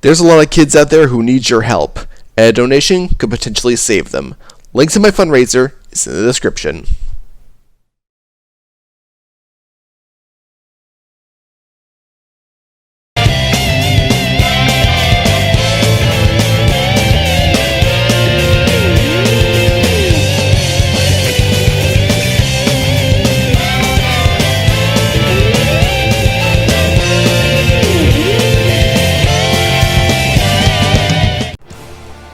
There's a lot of kids out there who need your help, and a donation could potentially save them. Link to my fundraiser is in the description.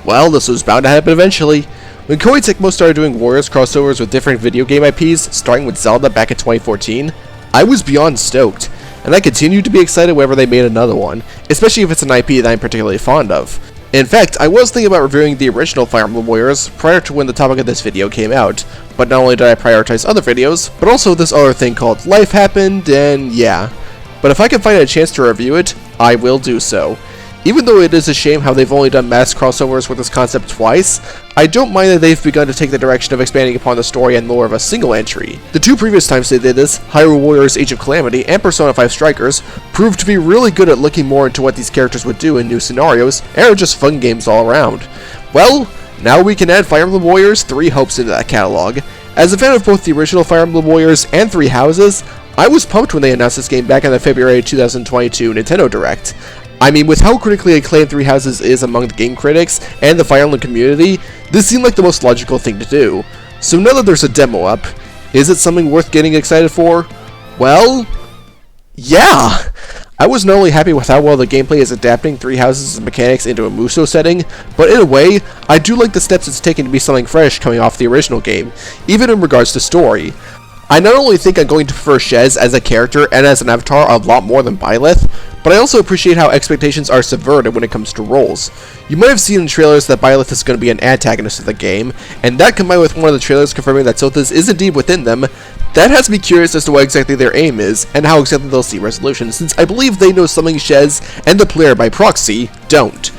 Well, this was bound to happen eventually. When Koei Tecmo started doing Warriors crossovers with different video game IPs, starting with Zelda back in 2014, I was beyond stoked, and I continued to be excited whenever they made another one, especially if it's an IP that I'm particularly fond of. In fact, I was thinking about reviewing the original Fire Emblem Warriors prior to when the topic of this video came out, but not only did I prioritize other videos, but also this other thing called life happened, and yeah. But if I can find a chance to review it, I will do so. Even though it is a shame how they've only done mass crossovers with this concept twice, I don't mind that they've begun to take the direction of expanding upon the story and lore of a single entry. The two previous times they did this, Hyrule Warriors Age of Calamity and Persona 5 Strikers, proved to be really good at looking more into what these characters would do in new scenarios, and are just fun games all around. Well, now we can add Fire Emblem Warriors 3 Hopes into that catalog. As a fan of both the original Fire Emblem Warriors and Three Houses, I was pumped when they announced this game back in the February 2022 Nintendo Direct. I mean, with how critically acclaimed Three Houses is among the game critics and the Fire Emblem community, this seemed like the most logical thing to do. So now that there's a demo up, is it something worth getting excited for? Well, yeah! I was not only happy with how well the gameplay is adapting Three Houses' mechanics into a Musou setting, but in a way, I do like the steps it's taken to be something fresh coming off the original game, even in regards to story. I not only think I'm going to prefer Shez as a character and as an avatar a lot more than Byleth, but I also appreciate how expectations are subverted when it comes to roles. You might have seen in trailers that Byleth is going to be an antagonist of the game, and that combined with one of the trailers confirming that Sothis is indeed within them, that has me curious as to what exactly their aim is, and how exactly they'll see resolution, since I believe they know something Shez and the player by proxy don't.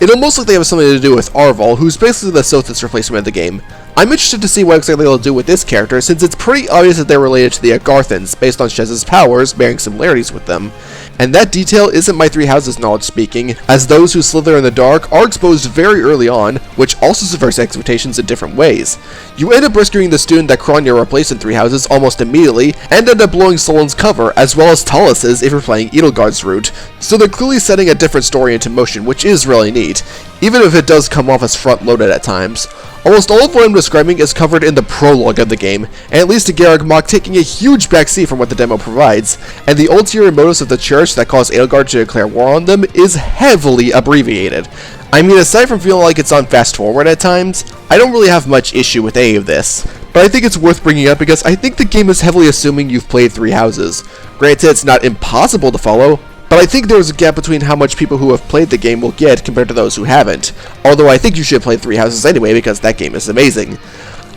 It'll most likely have something to do with Arval, who's basically the Sothis replacement of the game. I'm interested to see what exactly they'll do with this character, since it's pretty obvious that they're related to the Agarthans, based on Shez's powers bearing similarities with them. And that detail isn't my Three Houses knowledge speaking, as those who slither in the dark are exposed very early on, which also subverts expectations in different ways. You end up rescuing the student that Kronya replaced in Three Houses almost immediately, and end up blowing Solon's cover, as well as Talus's if you're playing Edelgard's route, so they're clearly setting a different story into motion, which is really neat, even if it does come off as front-loaded at times. Almost all of what I'm describing is covered in the prologue of the game, and it leads to Garreg Mach taking a huge backseat from what the demo provides, and the ulterior motives of the church that caused Edelgard to declare war on them is heavily abbreviated. I mean, aside from feeling like it's on fast forward at times, I don't really have much issue with any of this, but I think it's worth bringing up because I think the game is heavily assuming you've played Three Houses. Granted, it's not impossible to follow, but I think there's a gap between how much people who have played the game will get compared to those who haven't, although I think you should play Three Houses anyway because that game is amazing.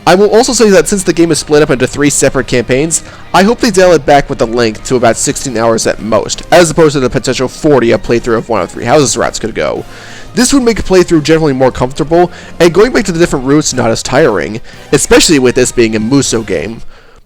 I will also say that since the game is split up into 3 separate campaigns, I hope they dial it back with the length to about 16 hours at most, as opposed to the potential 40 a playthrough of one of Three Houses routes could go. This would make a playthrough generally more comfortable, and going back to the different routes not as tiring, especially with this being a Musou game.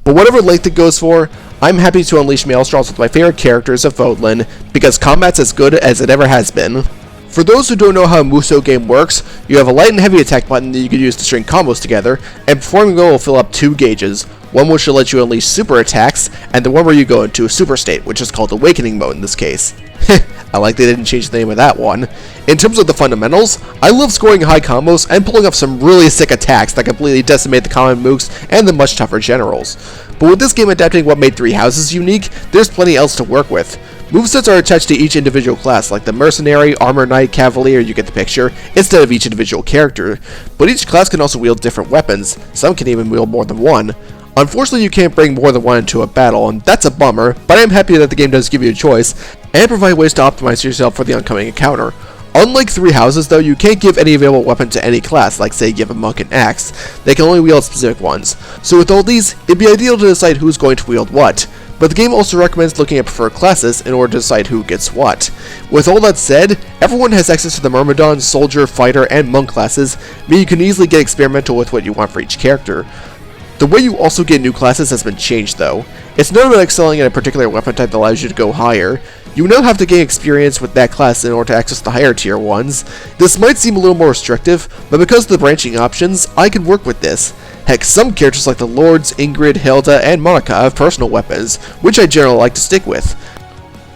But whatever length it goes for, I'm happy to unleash Maelstroms with my favorite characters of Vodlin, because combat's as good as it ever has been. For those who don't know how a Musou game works, you have a light and heavy attack button that you can use to string combos together, and performing them will fill up 2 gauges, one which will let you unleash super attacks, and the one where you go into a super state, which is called Awakening Mode in this case. I like they didn't change the name of that one. In terms of the fundamentals, I love scoring high combos and pulling off some really sick attacks that completely decimate the common mooks and the much tougher generals. But with this game adapting what made Three Houses unique, there's plenty else to work with. Movesets are attached to each individual class, like the Mercenary, Armor Knight, Cavalier, you get the picture, instead of each individual character. But each class can also wield different weapons, some can even wield more than one. Unfortunately, you can't bring more than one into a battle, and that's a bummer, but I am happy that the game does give you a choice, and provide ways to optimize yourself for the oncoming encounter. Unlike Three Houses though, you can't give any available weapon to any class, like say give a monk an axe. They can only wield specific ones. So with all these, it'd be ideal to decide who's going to wield what. But the game also recommends looking at preferred classes in order to decide who gets what. With all that said, everyone has access to the Myrmidon, Soldier, Fighter, and Monk classes, meaning you can easily get experimental with what you want for each character. The way you also get new classes has been changed though. It's not about excelling in a particular weapon type that allows you to go higher. you now have to gain experience with that class in order to access the higher tier ones. This might seem a little more restrictive, but because of the branching options, I can work with this. Heck, some characters like the Lords, Ingrid, Hilda, and Monica have personal weapons, which I generally like to stick with.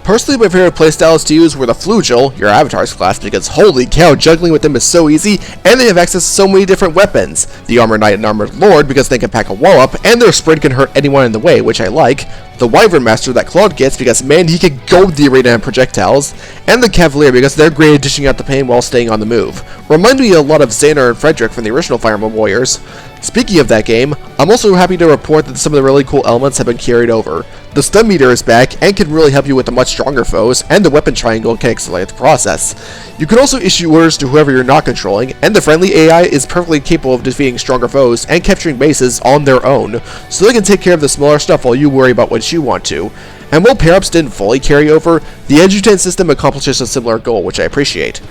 Personally, my favorite playstyles to use were the Flugel, your avatar's class, because holy cow, juggling with them is so easy, and they have access to so many different weapons. The Armored Knight and Armored Lord, because they can pack a wallop, and their sprint can hurt anyone in the way, which I like. The Wyvern Master that Claude gets, because man, he can goad the arena in projectiles. And the Cavalier, because they're great at dishing out the pain while staying on the move. Remind me a lot of Xander and Frederick from the original Fire Emblem Warriors. Speaking of that game, I'm also happy to report that some of the really cool elements have been carried over. The stun meter is back and can really help you with the much stronger foes, and the weapon triangle can accelerate the process. You can also issue orders to whoever you're not controlling, and the friendly AI is perfectly capable of defeating stronger foes and capturing bases on their own, so they can take care of the smaller stuff while you worry about what you want to. And while pair-ups didn't fully carry over, the Edgerton system accomplishes a similar goal, which I appreciate.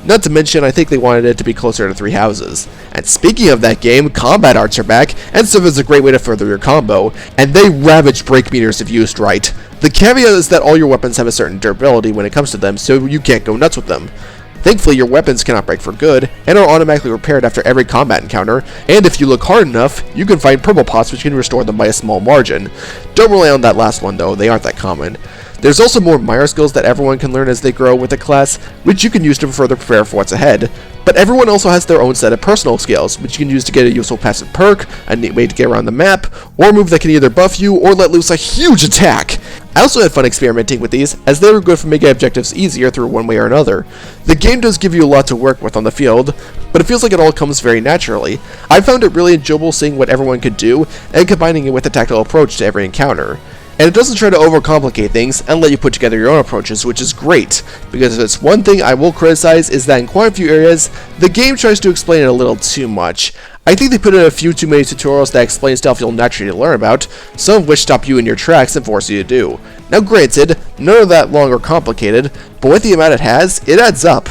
Not to mention, I think they wanted it to be closer to Three Houses. And speaking of that game, combat arts are back, and serve as a great way to further your combo, and they ravage break meters if used right. The caveat is that all your weapons have a certain durability when it comes to them, so you can't go nuts with them. Thankfully, your weapons cannot break for good, and are automatically repaired after every combat encounter, and if you look hard enough, you can find purple pots which can restore them by a small margin. Don't rely on that last one though, they aren't that common. There's also more minor skills that everyone can learn as they grow with the class, which you can use to further prepare for what's ahead. But everyone also has their own set of personal skills, which you can use to get a useful passive perk, a neat way to get around the map, or a move that can either buff you or let loose a huge attack. I also had fun experimenting with these, as they were good for making objectives easier through one way or another. The game does give you a lot to work with on the field, but it feels like it all comes very naturally. I found it really enjoyable seeing what everyone could do, and combining it with a tactile approach to every encounter. And it doesn't try to overcomplicate things and let you put together your own approaches, which is great, because if it's one thing I will criticize is that in quite a few areas, the game tries to explain it a little too much. I think they put in a few too many tutorials that explain stuff you'll naturally learn about, some of which stop you in your tracks and force you to do. Now granted, none of that long or complicated, but with the amount it has, it adds up.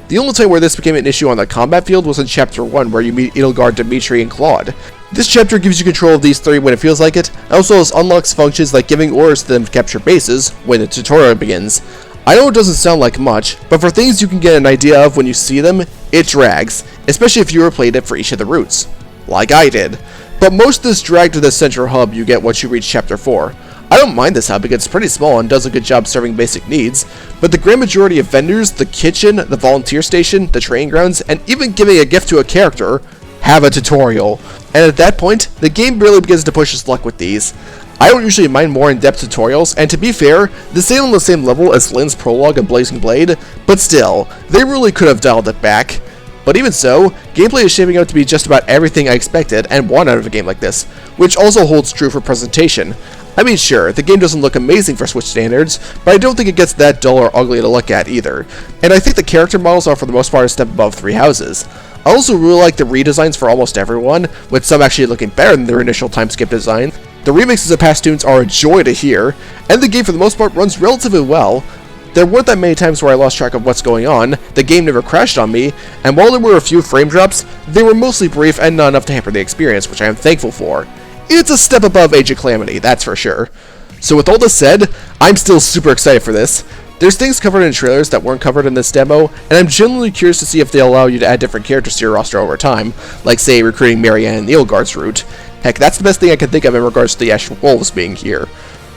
The only time where this became an issue on the combat field was in Chapter 1, where you meet Edelgard, Dimitri, and Claude. This chapter gives you control of these three when it feels like it, and also unlocks functions like giving orders to them to capture bases when the tutorial begins. I know it doesn't sound like much, but for things you can get an idea of when you see them, it drags, especially if you replayed it for each of the routes, like I did. But most of this drag to the central hub you get once you reach Chapter 4. I don't mind this hub because it's pretty small and does a good job serving basic needs, but the grand majority of vendors, the kitchen, the volunteer station, the training grounds, and even giving a gift to a character, have a tutorial. And at that point, the game really begins to push its luck with these. I don't usually mind more in-depth tutorials, and to be fair, this ain't on the same level as Lynn's prologue and Blazing Blade, but still, they really could have dialed it back. But even so, gameplay is shaping out to be just about everything I expected and want out of a game like this, which also holds true for presentation. I mean sure, the game doesn't look amazing for Switch standards, but I don't think it gets that dull or ugly to look at either, and I think the character models are for the most part a step above Three Houses. I also really like the redesigns for almost everyone, with some actually looking better than their initial time skip design. The remixes of past tunes are a joy to hear, and the game for the most part runs relatively well. There weren't that many times where I lost track of what's going on, the game never crashed on me, and while there were a few frame drops, they were mostly brief and not enough to hamper the experience, which I am thankful for. It's a step above Age of Calamity, that's for sure. So with all this said, I'm still super excited for this. There's things covered in trailers that weren't covered in this demo, and I'm genuinely curious to see if they'll allow you to add different characters to your roster over time, like say recruiting Marianne and Edelgard's route. Heck, that's the best thing I can think of in regards to the Ash Wolves being here.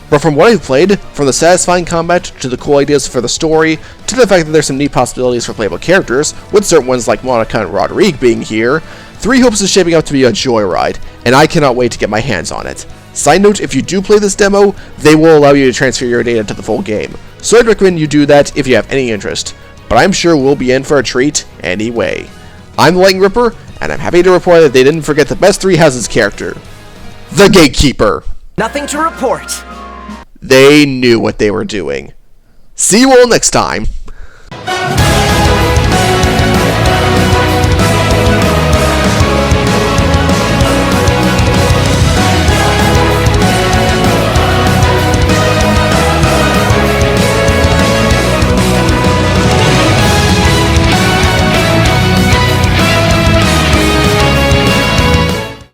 But from what I've played, from the satisfying combat, to the cool ideas for the story, to the fact that there's some neat possibilities for playable characters, with certain ones like Monica and Rodrigue being here, Three Hopes is shaping up to be a joyride, and I cannot wait to get my hands on it. Side note, if you do play this demo, they will allow you to transfer your data to the full game, so I'd recommend you do that if you have any interest, but I'm sure we'll be in for a treat anyway. I'm the Lightning Ripper, and I'm happy to report that they didn't forget the best Three Houses character, the Gatekeeper. Nothing to report. They knew what they were doing. See you all next time.